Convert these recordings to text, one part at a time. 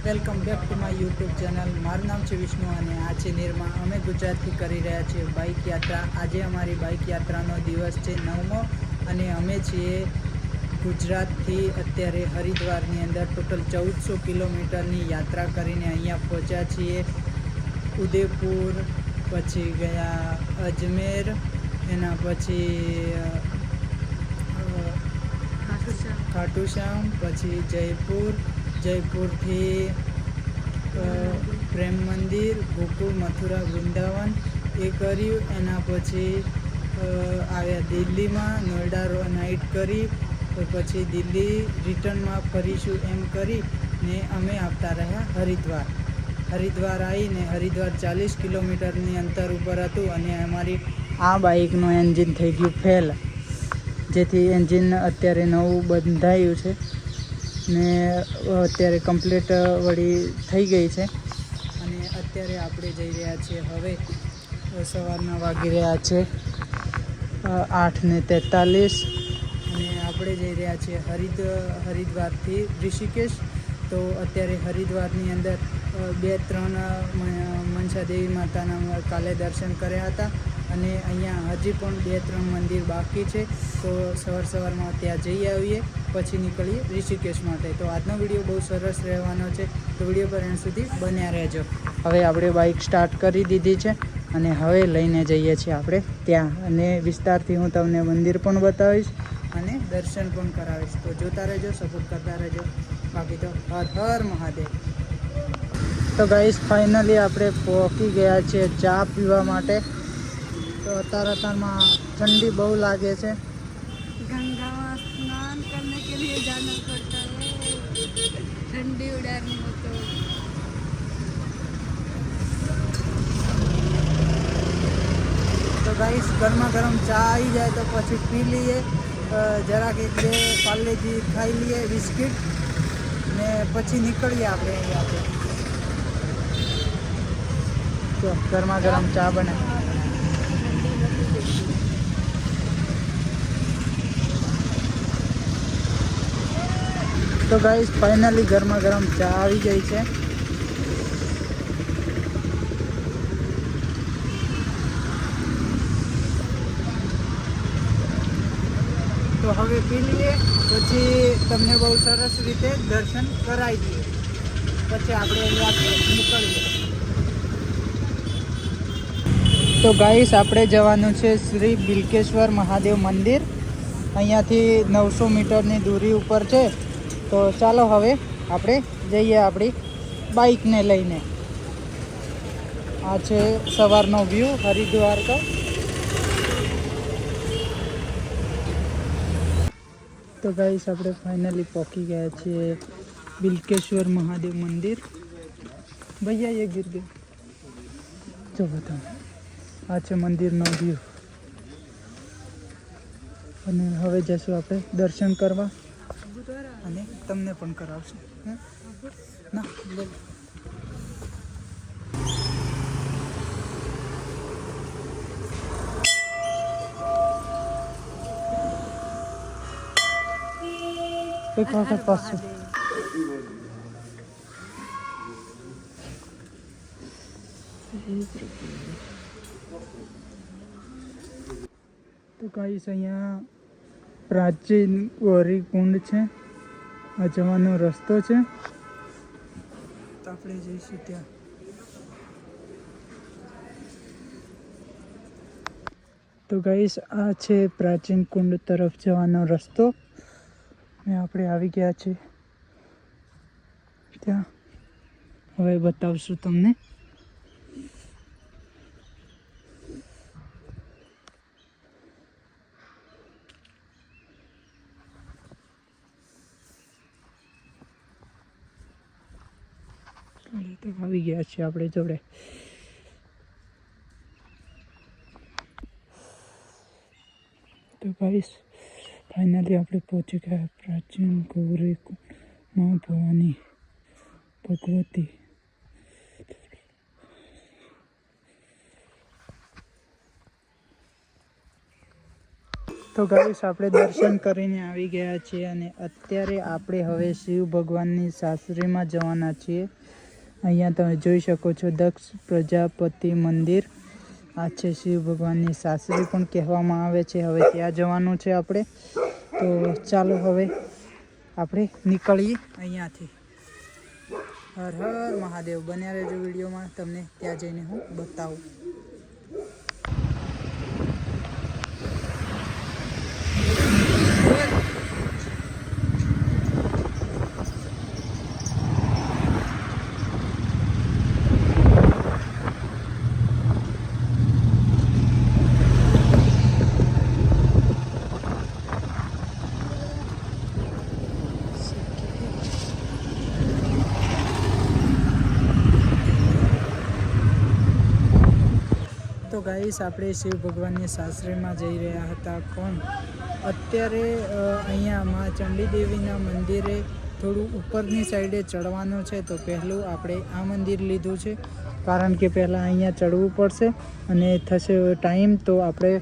Welcome back to my YouTube channel. મારું નામ છે વિષ્ણુ અને આ છે નિર્મા. અમે ગુજરાતથી કરી રહ્યા છીએ બાઇક યાત્રા. આજે અમારી બાઇક યાત્રાનો દિવસ છે 9મો અને અમે છીએ ગુજરાતથી અત્યારે હરિદ્વારની અંદર ટોટલ 1400 કિલોમીટરની યાત્રા કરીને અહીંયા પહોંચ્યા છીએ. ઉદયપુર, પછી ગયા અજમેર, એના પછી ખાટુ શ્યામ, પછી જયપુરથી પ્રેમ મંદિર, ગોકુળ, મથુરા, વૃંદાવન એ કર્યું. એના પછી આવ્યા દિલ્હીમાં, નોઈડા નાઇટ કરી, તો પછી દિલ્હી રિટર્નમાં ફરીશું એમ કરીને અમે આવતા રહ્યા હરિદ્વાર આવીને હરિદ્વાર 40 કિલોમીટરની અંતર ઉપર હતું અને અમારી આ બાઇકનું એન્જિન થઈ ગયું ફેલ, જેથી એન્જિન અત્યારે નવું બંધાયું છે ને અત્યારે કમ્પ્લીટ વળી થઈ ગઈ છે. અને અત્યારે આપણે જઈ રહ્યા છીએ, હવે સવારના વાગી રહ્યા છે 8:43 અને આપણે જઈ રહ્યા છીએ હરિદ્વારથી ઋષિકેશ. તો અત્યારે હરિદ્વારની અંદર 2-3 મનસા દેવી માતાના કાલે દર્શન કર્યા હતા અને અહીંયા હજી પણ 2-3 મંદિર બાકી છે. તો સવારમાં ત્યાં જઈ આવીએ, પછી નીકળીએ ઋષિકેશ માટે. તો આજનો વિડીયો બહુ સરસ રહેવાનો છે, તો વિડીયો પર એન્ડ સુધી બન્યા રહેજો. હવે આપણે બાઇક સ્ટાર્ટ કરી દીધી છે અને હવે લઈને જઈએ છીએ આપણે ત્યાં, અને વિસ્તારથી હું તમને મંદિર પણ બતાવીશ અને દર્શન પણ કરાવીશ. તો જોતા રહેજો, સપોર્ટ કરતા રહેજો. બાકી તો હર હર મહાદેવ. તો ગાઈસ ફાઇનલી આપણે પહોંચી ગયા છીએ ચા પીવા માટે. તો અત્યારમાં ઠંડી બહુ લાગે છે. गंगा में स्नान करने के लिए जाना पड़ता है, ठंडी उड़ानी हो તો ગાઈસ ગરમા ગરમ ચા આવી જાય તો પછી પી લઈએ, જરાક 1-2 પાર્લેજી ખાઈ લઈએ, બિસ્કિટ, ને પછી નીકળીએ આપણે અહીંયાથી. તો ગરમા ગરમ ચા બને. તો ગાઈસ ફાઇનલી ગરમા ગરમ ચા આવી ગઈ છે. તો હવે પી લઈએ, પછી તમને બહુ સરસ રીતે દર્શન કરાવી દઈએ, પછી આપણે અહીંયાથી નીકળીએ. તો ગાઈસ આપણે જવાનું છે શ્રી બિલકેશ્વર મહાદેવ મંદિર. અહીંયાથી 900 મીટરની દૂરી ઉપર છે. તો ચાલો હવે આપણે જઈએ આપણી બાઇકને લઈને. આ છે સવારનો વ્યૂ હરિદ્વાર કા. તો ગાઈસ આપણે ફાઇનલી પહોંચી ગયા છીએ બિલકેશ્વર મહાદેવ મંદિર. ભૈયા એ ગીર ગયો, જો બતાવો. આ છે મંદિરનો વ્યૂ અને હવે જઈશું આપણે દર્શન કરવા અને તમને પણ કરાવશું. ના લે. એક વખત પાછું. તો ગાઈસ અહીંયા પ્રાચીન ગૌરી કુંડ છે, આ જવાનો રસ્તો છે, તો આપણે જઈશું ત્યાં. તો ગાઈસ આ છે પ્રાચીન કુંડ તરફ જવાનો રસ્તો ને આપણે આવી ગયા છીએ ત્યાં. હવે બતાવશું તમને. તો આવી ગયા છીએ આપણે જોડે. તો ગાઈસ ફાઇનલી આપણે પહોંચી ગયા પ્રાચીન ગૌરી મા ભવાની ભગવતી. તો ગાઈસ આપણે દર્શન કરીને આવી ગયા છીએ અને અત્યારે આપણે હવે શિવ ભગવાનની સાસરીમાં જવાના છીએ. અહીંયા તમે જોઈ શકો છો દક્ષ પ્રજાપતિ મંદિર. આ છે શિવ ભગવાનની સાસરી પણ કહેવામાં આવે છે. હવે ત્યાં જવાનું છે આપણે. તો ચાલો હવે આપણે નીકળીએ અહીંયાથી. હર હર મહાદેવ. બન્યા રહેજો વિડીયોમાં, તમને ત્યાં જઈને હું બતાવું. તો ગાઈસ આપણે શિવ ભગવાનની સાસરીમાં જઈ રહ્યા હતા, પણ અત્યારે અહીંયા મા ચંડી દેવીના મંદિરે થોડું ઉપરની સાઈડે ચડવાનું છે. તો પહેલું આપણે આ મંદિર લીધું છે, કારણ કે પહેલાં અહીંયા ચડવું પડશે અને થશે ટાઈમ. તો આપણે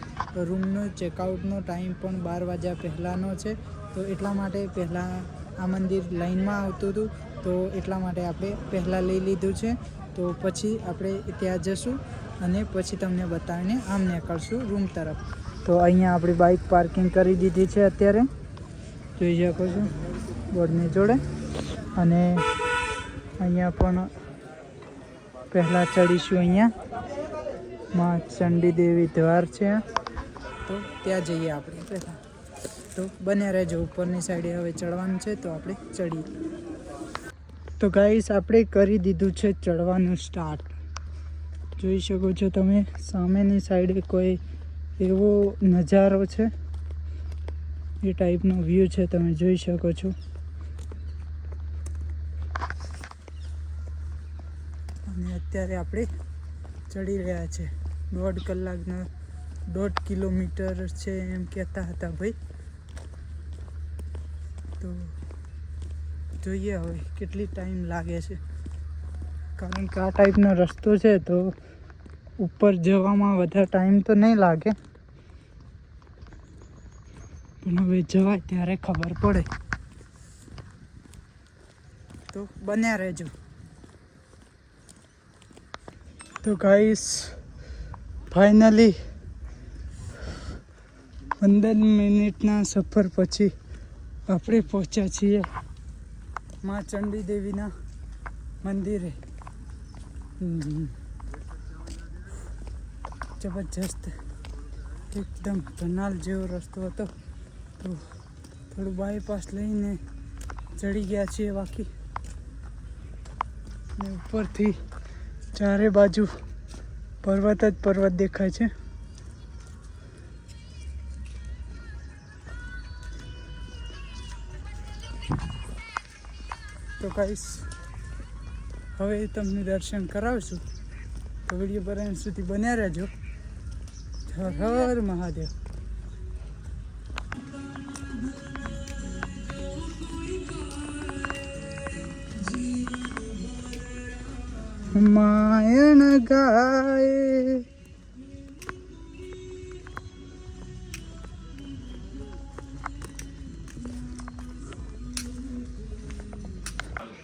રૂમનો ચેકઆઉટનો ટાઈમ પણ 12 વાગ્યા પહેલાંનો છે. તો એટલા માટે પહેલાં આ મંદિર લાઈનમાં આવતું હતું, તો એટલા માટે આપણે પહેલાં લઈ લીધું છે. તો પછી આપણે ત્યાં જશું અને પછી તમને બતાવીને આમ નીકળશું રૂમ તરફ. તો અહીંયા આપણી બાઇક પાર્કિંગ કરી દીધી છે અત્યારે, જોઈ શકો છો બોર્ડની જોડે. અને અહીંયા પણ પહેલાં ચડીશું. અહીંયા માં ચંડી દેવી દ્વાર છે, તો ત્યાં જઈએ આપણે પહેલાં. તો બન્યા રહેજો. ઉપરની સાઈડે હવે ચડવાનું છે, તો આપણે ચડીએ. તો ગાઈસ આપણે કરી દીધું છે ચડવાનું સ્ટાર્ટ. જોઈ શકો છો તમે સામેની સાઈડે કોઈ એવો નજારો છે, એ ટાઈપનો વ્યૂ છે, તમે જોઈ શકો છો. અને અત્યારે આપણે ચડી રહ્યા છે. 1.5 કલાકનો 1.5 કિલોમીટર છે એમ કહેતા હતા ભાઈ. તો જોઈએ હવે કેટલી ટાઈમ લાગે છે, કારણ કે આ ટાઈપનો રસ્તો છે તો ઉપર જવામાં વધારે ટાઈમ તો નહીં લાગે, પણ હવે જવાય ત્યારે ખબર પડે. તો બન્યા રહેજો. તો ગાઈસ ફાઇનલી 15 મિનિટના સફર પછી આપણે પહોંચ્યા છીએ મા ચંડી દેવીના મંદિરે. જબરજસ્ત એકદમ ધનાલ જેવો રસ્તો હતો, તો થોડું બાયપાસ લઈને ચડી ગયા છીએ. બાકી ને ઉપરથી ચારે બાજુ પર્વત જ પર્વત દેખાય છે. તો ગાઈસ હવે તમને દર્શન કરાવશું, તો વિડીયો પર એન્ડ સુધી બન્યા રહેજો. હર હર મહાદેવ. માયણ ગાય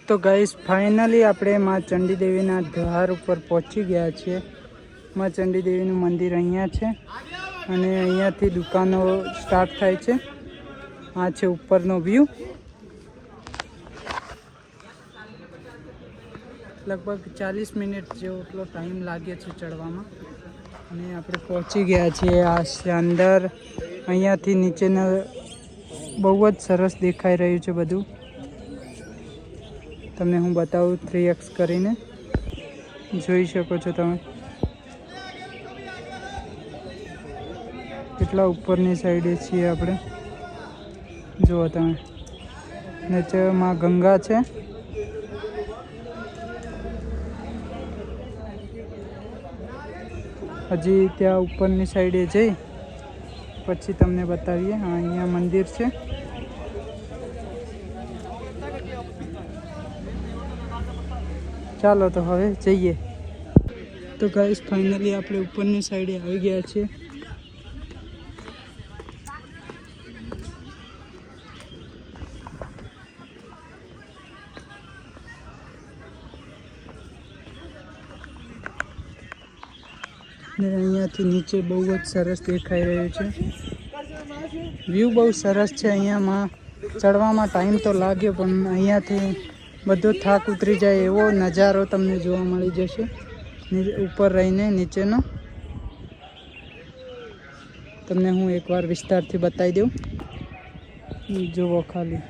તો ગાઈસ ફાઇનલી આપણે મા ચંડી દેવીના દ્વાર ઉપર પહોંચી ગયા છીએ. મા ચંડી દેવીનું મંદિર અહીંયા છે અને અહીંયાથી દુકાનો સ્ટાર્ટ થાય છે. આ છે ઉપરનો વ્યૂ. લગભગ 40 મિનિટ જેવો એટલો ટાઈમ લાગે છે ચડવામાં, અને આપણે પહોંચી ગયા છીએ. આ છે અંદર. અહીંયાથી નીચેના બહુ જ સરસ દેખાઈ રહ્યું છે બધું. તમને હું બતાવું 3x કરીને, જોઈ શકો છો તમે કેટલા ઉપરની સાઈડે છીએ આપણે. જુઓ તમે, નીચેમાં ગંગા છે. હજી ત્યાં ઉપરની સાઈડે જઈ પછી તમને બતાવીએ. અહીંયા મંદિર છે. ચાલો તો હવે જઈએ. તો ગાઈસ ફાઇનલી આપણે ઉપરની સાઈડે આવી ગયા છીએ. ને અહીંયાથી નીચે બહુ જ સરસ દેખાઈ રહ્યું છે. વ્યૂ બહુ સરસ છે. અહીંયામાં ચડવામાં ટાઈમ તો લાગ્યો પણ અહીંયાથી બધો થાક ઉતરી જાય એવો નજારો તમને જોવા મળી જશે ઉપર રહીને નીચેનો. તમને હું એકવાર વિસ્તારથી બતાવી દઉં. જુઓ ખાલી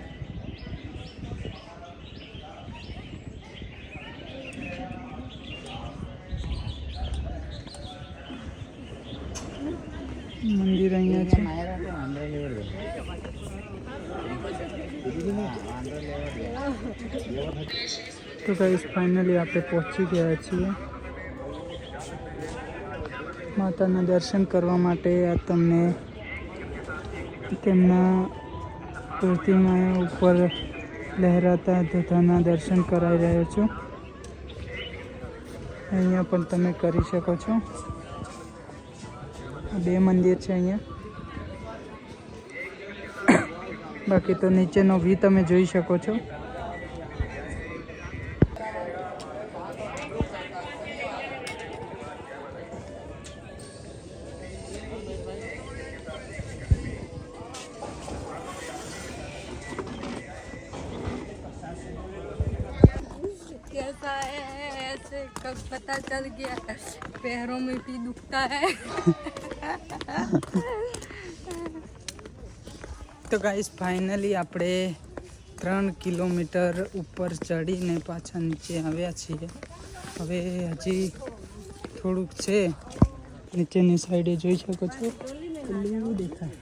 મંદિર અહીંયા છે. તો ગાઈસ ફાઇનલી આપણે પહોંચી ગયા છીએ માતાના દર્શન કરવા માટે. આ તમને તેમના પ્રતિમા ઉપર લહેરાતા ધજાના દર્શન કરાવી રહ્યો છું. અહીંયા પણ તમે કરી શકો છો. બે મંદિર છે અહીંયા. બાકી તો નીચેનો વ્યૂ તમે જોઈ શકો છો. कैसा है ऐसे कब पता चल गया पैरों में भी दुखता है. તો ગાઈસ ફાઇનલી આપણે 3 કિલોમીટર ઉપર ચડીને પાછા નીચે આવ્યા છીએ. હવે હજી થોડુંક છે. નીચેની સાઈડે જોઈ શકો છો પેલું દેખાય.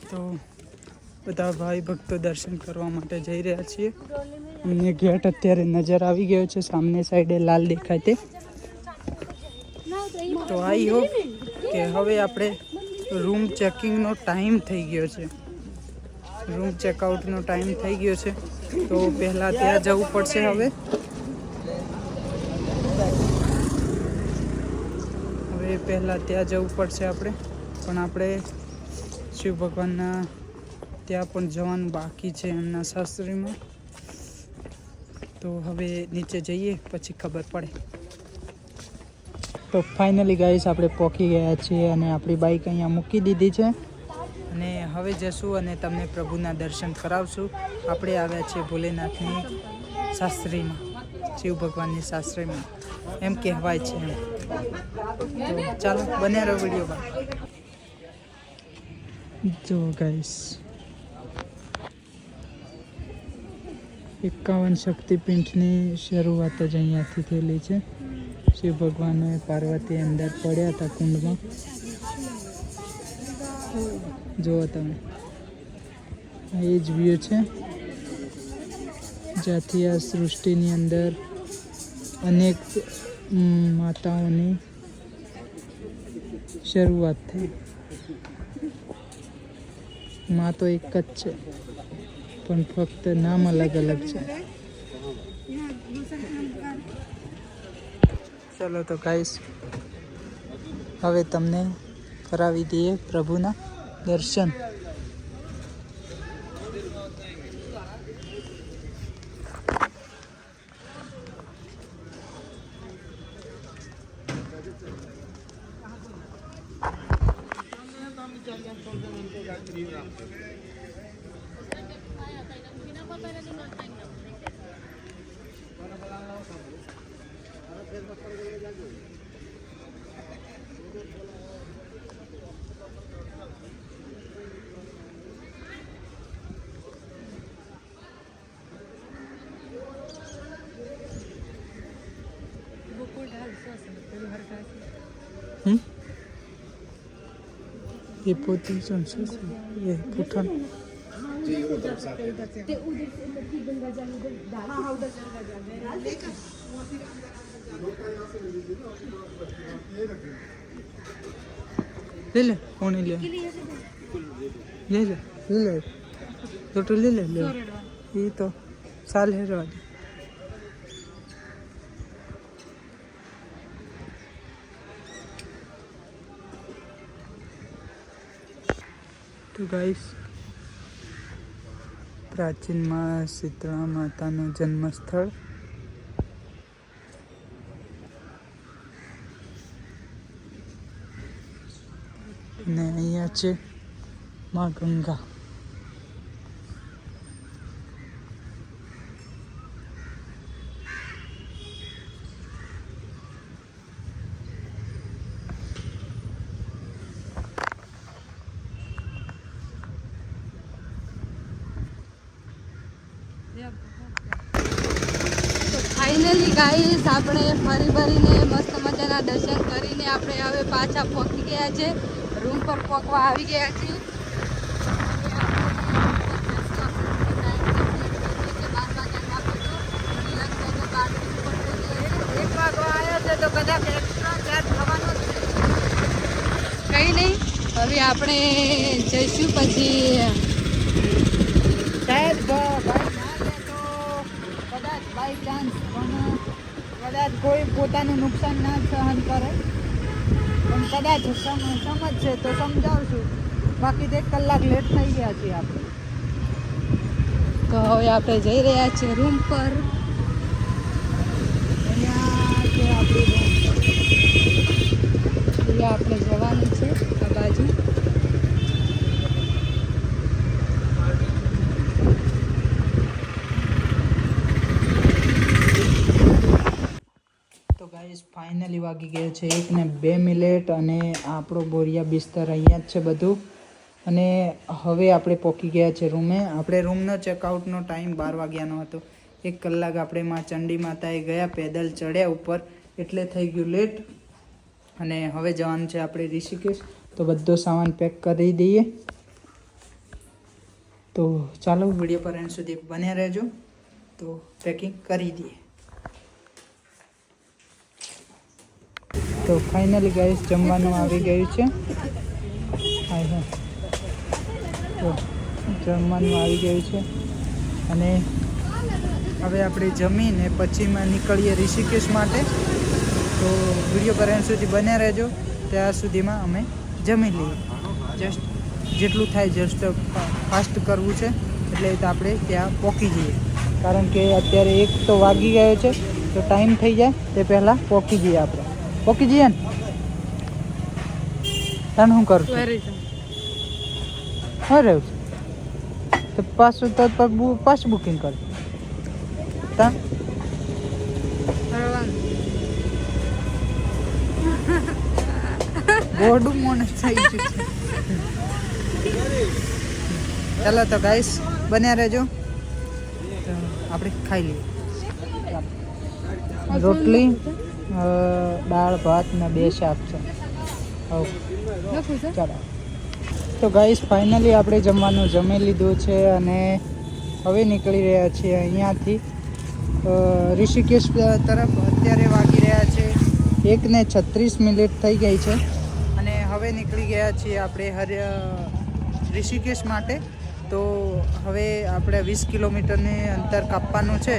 તો બધા ભાઈ ભક્તો દર્શન કરવા માટે જઈ રહ્યા છીએ. અમને ગેટ અત્યારે નજર આવી ગયો છે. સામને સાઈડે લાલ દેખાય તે. તો આઈ હોપ કે હવે આપણે રૂમ ચેકિંગનો ટાઈમ થઈ ગયો છે. રૂમ ચેકઆઉટનો ટાઈમ થઈ ગયો છે. તો પહેલાં ત્યાં જવું પડશે. હવે પહેલાં ત્યાં જવું પડશે આપણે. પણ આપણે શિવ ભગવાનના ત્યાં પણ જવાનું બાકી છે એમના શાસ્ત્રીમાં. તો હવે નીચે જઈએ પછી ખબર પડે. તો ફાઇનલી ગાઈસ આપણે પહોંચી ગયા છીએ અને આપણી બાઇક અહીંયા મૂકી દીધી છે અને હવે જશું અને તમને પ્રભુના દર્શન કરાવશું. આપણે આવ્યા છીએ ભોલેનાથની શાસ્ત્રીમાં, શિવ ભગવાનની શાસ્ત્રીમાં એમ કહેવાય છે. તો ચાલો બન્યા રહો વિડીયોમાં. જો ગાઈસ 51 શક્તિપીઠની શરૂઆત જ અહીંયાથી થયેલી છે. શિવ ભગવાન પાર્વતી અંદર પડ્યા હતા કુંડમાં. જુઓ તમે, એ જ વ્યૂ છે જ્યાંથી આ સૃષ્ટિની અંદર અનેક માતાઓની શરૂઆત થઈ. માં તો એક જ છે પણ ફક્ત નામ અલગ અલગ છે. ચલો તો ગાઈસ હવે તમને કરાવી દઈએ પ્રભુના દર્શન. ये पोती संसद ये पुठान ले ले कौन ले ले ले ले तो ले ले ले ये तो साल है रहा. તો ગાઈસ પ્રાચીનમાં શીતળા માતાનું જન્મ સ્થળ ને અહીંયા છે માં ગંગા. ફાઇનલી ગાઈસ આપણે ફરી ભરીને મસ્ત મજાના દર્શન કરીને આપણે હવે પાછા પહોંચી ગયા છે, રૂમ પર પહોંચવા આવી ગયા છીએ. કંઈ નહીં, હવે આપણે જઈશું પછી શાયદ ભાઈ ના લે તો કદાચ બાય ચાન્સ, પણ કદાચ કોઈ પોતાનું નુકસાન ના સહન કરે, પણ કદાચ સમજશે તો સમજાવશું. બાકી તો 1 કલાક લેટ થઈ ગયા છીએ આપણે. તો હવે આપણે જઈ રહ્યા છીએ રૂમ પર. અહીંયા છે આપણી અહીંયા આપણે જવાનું છે આ બાજુ. તો ગાઈસ ફાઇનલી વાગી ગયો છે 1 ને 2 મિનિટ અને આપણો બોરિયા બિસ્તર અહીંયા જ છે બધું. અને હવે આપણે પહોંચી ગયા છે રૂમે. આપણે રૂમનો ચેકઆઉટનો ટાઈમ 12 વાગ્યાનો હતો. 1 કલાક આપણે માં ચંડી માતાએ ગયા, પેદલ ચડ્યા ઉપર, એટલે થઈ ગયું લેટ. અને હવે જવાનું છે આપણે ઋષિકેશ. તો બધો સામાન પેક કરી દઈએ. તો ચાલો વિડીયો પર એન્ડ સુધી બન્યા રહેજો. તો પેકિંગ કરી દઈએ. તો ફાઇનલી ગાઈસ જમવાનું આવી ગયું છે. હા તો જમવાનું આવી ગયું છે અને હવે આપણે જમીને પછીમાં નીકળીએ ઋષિકેશ માટે. તો વિડીયો પર એન્ડ સુધી બન્યા રહેજો. ત્યાં સુધીમાં અમે જમી લઈએ. જસ્ટ જેટલું થાય જસ્ટ ફાસ્ટ કરવું છે, એટલે તો આપણે ત્યાં પહોંચી જઈએ. કારણ કે અત્યારે 1 તો વાગી ગયો છે, તો ટાઈમ થઈ જાય તે પહેલાં પહોંચી જઈએ. આપણે પહોંચી જઈએ ને. તને શું કરું હા રહ્યું છે તો પાછું તો પાછું બુકિંગ કર. તા બોર્ડું મોને થઈ ગયું છે. ચાલો તો ગાઈસ બન્યા રહેજો. તો આપણે ખાઈ લઈએ. રોટલી, દાળ ભાત ને 2 શાક છે. ચાલો તો ગાઈસ ફાઇનલી આપણે જમવાનું જમી લીધું છે અને હવે નીકળી રહ્યા છીએ અહીંયાથી ઋષિકેશ તરફ. અત્યારે વાગી રહ્યા છે 1 ને 36 મિનિટ થઈ ગઈ છે અને હવે નીકળી ગયા છીએ આપણે ઋષિકેશ માટે. તો હવે આપણે 20 કિલોમીટરની અંતર કાપવાનું છે.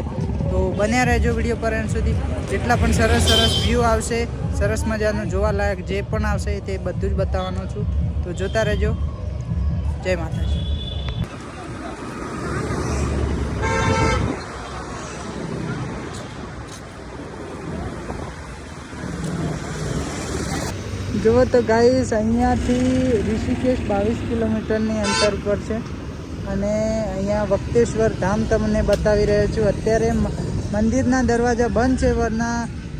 તો બન્યા રહેજો વિડીયો પર એન્ડ સુધી. જેટલા પણ સરસ સરસ વ્યૂ આવશે, સરસ મજાનું જોવાલાયક જે પણ આવશે તે બધું જ બતાવવાનું છું. તો જોતા રહેજો. જય માતાજી. જુઓ તો ગાઈસ અહીંયાથી ઋષિકેશ 22 કિલોમીટરની અંતર પર છે અને અહીંયા વક્તેશ્વર ધામ તમને બતાવી રહ્યો છું. અત્યારે મંદિરના દરવાજા બંધ છે, વરના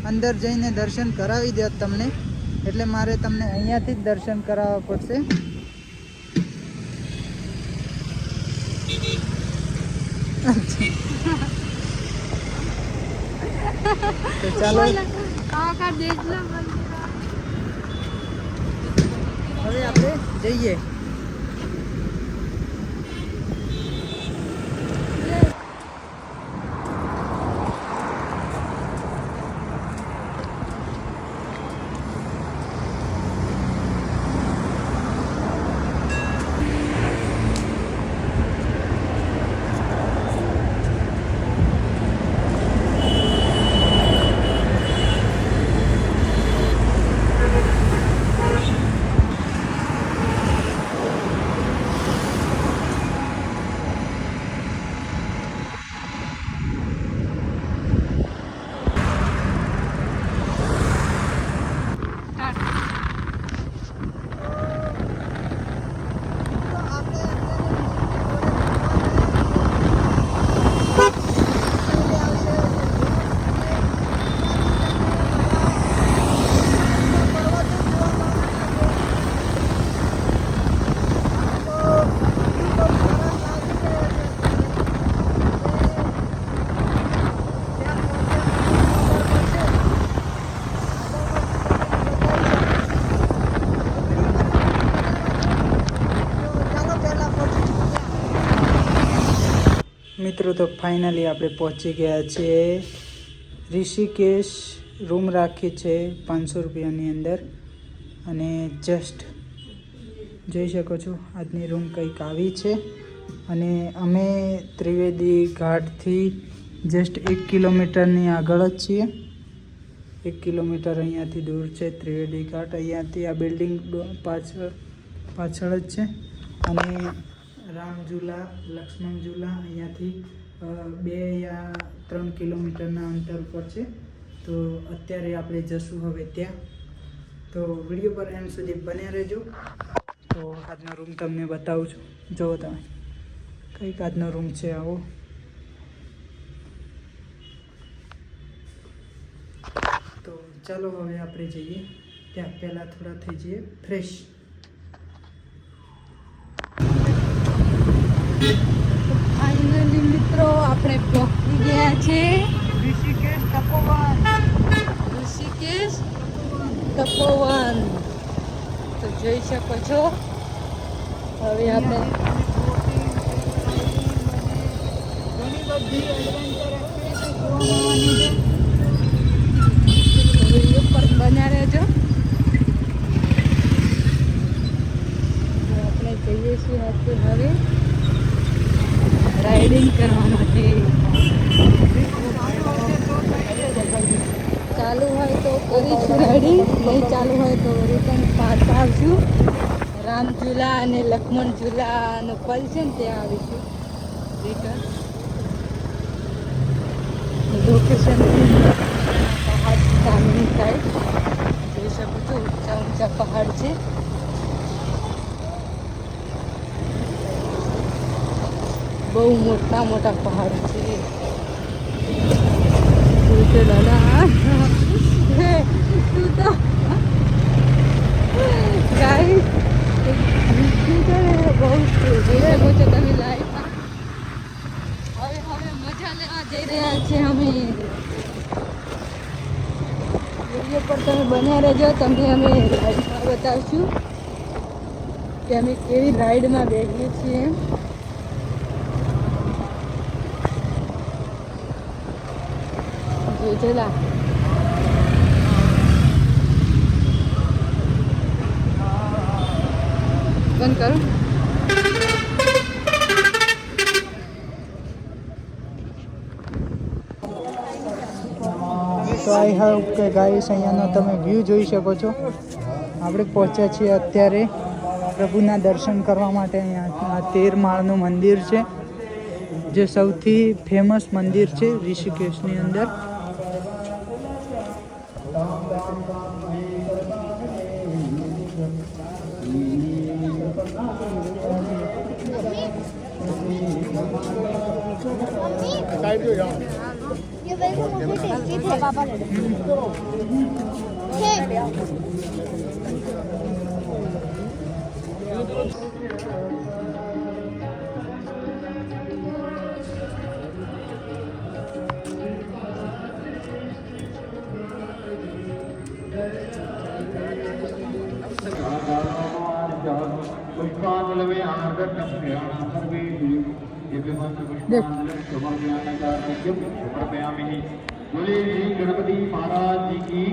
અંદર જઈને દર્શન કરાવી દે તમને, એટલે મારે તમને અહીંયાથી જ દર્શન કરાવવા પડશે. તો ચાલો હવે આપણે જઈએ. મિત્રો તો ફાઇનલી આપણે પહોંચી ગયા છીએ ઋષિકેશ. રૂમ રાખી છે 500 રૂપિયાની અંદર અને જસ્ટ જોઈ શકો છો આજની રૂમ કંઈક આવી છે. અને અમે ત્રિવેદી ઘાટથી જસ્ટ 1 કિલોમીટરની આગળ જ છીએ. 1 કિલોમીટર અહીંયાથી દૂર છે ત્રિવેદી ઘાટ. અહીંયાથી આ બિલ્ડિંગ પાછળ જ છે. અને રામઝુલા, લક્ષ્મણ ઝુલા અહીંયાથી 2 યા 3 કિલોમીટરના અંતર પર છે. તો અત્યારે આપણે જશું હવે ત્યાં. તો વિડીયો પર એન્ડ સુધી બન્યા રહેજો. તો આજનો રૂમ તમને બતાવું છું. જુઓ તમે કંઈક આજનો રૂમ છે આવો. તો ચાલો હવે આપણે જઈએ ત્યાં. પહેલાં થોડા થઈ જઈએ ફ્રેશ. ફાઇનલી મિત્રો આપણે પહોંચી ગયા છે ઋષિકેશ તપોવન. ઋષિકેશ તપોવન. તો જોઈ શકો છો હવે આપણે ઘણી બધી એડવેન્ચર એક્ટિવિટી જોવા મળવાની છે. વિડીયો પર બન્યા રહેજો. આપણે જઈએ છીએ હવે રાઇડિંગ કરવા માટે. ચાલુ હોય તો કરીશું રાઇડિંગ, નહીં ચાલુ હોય તો રિટર્ન પાછા આવશું. રામઝુલા અને લક્ષ્મણ ઝુલાનો પલ છે ને ત્યાં આવીશું રિટર્ન. લોકેશન પહાડ સામેની સાઈડ જોઈ શકો છો. ઊંચા ઊંચા પહાડ છે. બહુ મોટા મોટા પહાડ છે. દાદા તું તો ગાઈસ બહુ જોઈ શકો છો તમે લાઈફમાં. હવે મજા લેવા જઈ રહ્યા છીએ અમે. વિડીયો પર તમે બન્યા રહેજો. તમને અમે રાઈડમાં બતાવશું કે અમે કેવી રાઈડમાં બેસીએ છીએ. જોજેલા બંધ કરો. તો આઈ હોપ કે ગાઈસ અહીંયાનો તમે વ્યૂ જોઈ શકો છો. આપણે પહોંચ્યા છીએ અત્યારે પ્રભુના દર્શન કરવા માટે. અહીંયા 13 માળનું મંદિર છે જે સૌથી ફેમસ મંદિર છે ઋષિકેશની અંદર. ये वैसे मुझे टेस्टी थे पापा ले पुष्पांजलि आगतम प्रियाणा सर्वे समर्पयामि। बोले श्री गणपति महाराज जी की